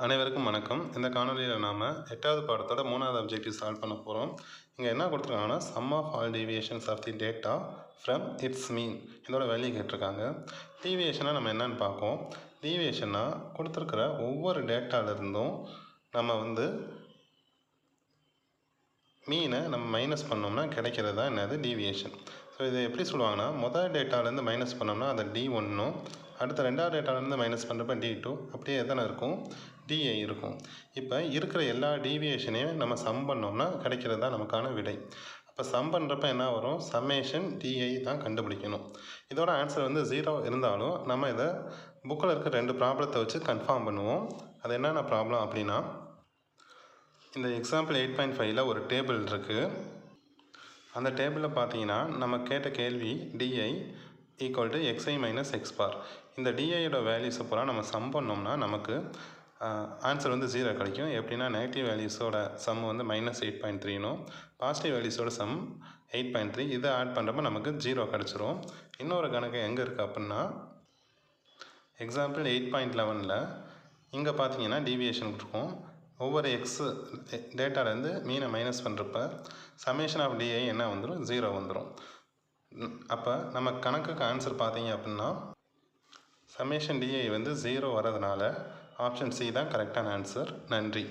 அனைவருக்கும் வணக்கம். இந்த காணொலியில் நாம் 8வது பாடத்தோட 3வது அப்ஜெக்டிவ் சால்வ் பண்ண போகிறோம். இங்கே என்ன கொடுத்துருக்காங்கன்னா sum of all deviations of the data from its mean இதோட வேல்யூ கேட்டிருக்காங்க. டீவியேஷனாக நம்ம என்னென்னு பார்ப்போம். டீவியேஷனாக கொடுத்துருக்கிற ஒவ்வொரு டேட்டாவிலேருந்தும் நம்ம மீனை நம்ம மைனஸ் பண்ணோம்னா கிடைக்கிறது தான் என்னது டீவியேஷன். ஸோ இதை எப்படி சொல்லுவாங்கன்னா முதல் டேட்டாவிலேருந்து மைனஸ் பண்ணோம்னா அதை D1னும் அடுத்த ரெண்டாவது டேட்டாவிலேருந்து மைனஸ் பண்ணுறப்ப D2 அப்படியே எத்தனை இருக்கும் DI இருக்கும். இப்போ இருக்கிற எல்லா டீவியேஷனையும் நம்ம சம் பண்ணோம்னா கிடைக்கிறது தான் நமக்கான விடை. அப்போ சம் பண்ணுறப்ப என்ன வரும், சம்மேஷன் DI தான் கண்டுபிடிக்கணும். இதோட ஆன்சர் 0 இருந்தாலும் நம்ம இதை புக்கில் இருக்க 2 ப்ராப்ளத்தை வச்சு கன்ஃபார்ம் பண்ணுவோம். அது என்னென்ன ப்ராப்ளம் அப்படின்னா, இந்த எக்ஸாம்பிள் 8.5ல் ஒரு டேபிள் இருக்குது. அந்த டேபிளில் பார்த்தீங்கன்னா நம்ம கேட்ட கேள்வி DI equal to xi minus X bar. இந்த டிஐயோட வேல்யூஸை பூரா நம்ம சம் பண்ணோம்னா நமக்கு ஆன்சர் 0 கிடைக்கும். எப்படின்னா நெகட்டிவ் வேல்யூஸோட சம் -8.3னும் பாசிட்டிவ் வேல்யூஸோட சம் 8.3 இதை ஆட் பண்ணுறப்ப நமக்கு 0 கிடச்சிரும். இன்னொரு கணக்கு எங்கே இருக்குது அப்படின்னா எக்ஸாம்பிள் 8.11ல் இங்கே பார்த்தீங்கன்னா டீவியேஷன் இருக்கும். ஒவ்வொரு எக்ஸு டேட்டாலேருந்து மீனை மைனஸ் பண்ணுறப்ப சமேஷன் ஆஃப் டிஐ என்ன வந்துடும், 0 வந்துடும். அப்போ நம்ம கணக்குக்கு ஆன்சர் பார்த்தீங்க அப்படின்னா சமேஷன் டிஐ 0 வரதுனால ஆப்ஷன் சி தான் கரெக்டான ஆன்சர். நன்றி.